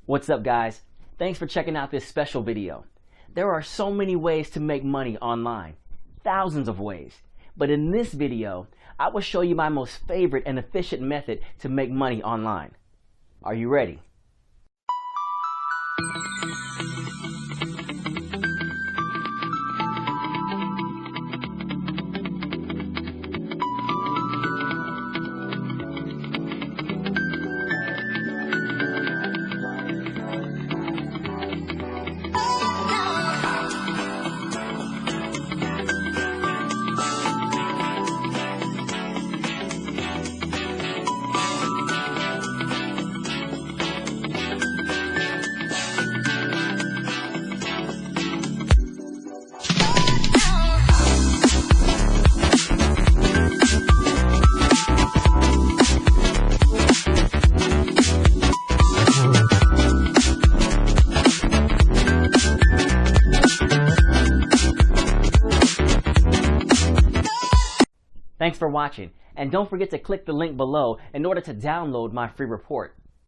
What's up, guys? Thanks for checking out this special video. There are so many ways to make money online, thousands of ways. But in this video, I will show you my most favorite and efficient method to make money online. Are you ready? Thanks for watching, and don't forget to click the link below in order to download my free report.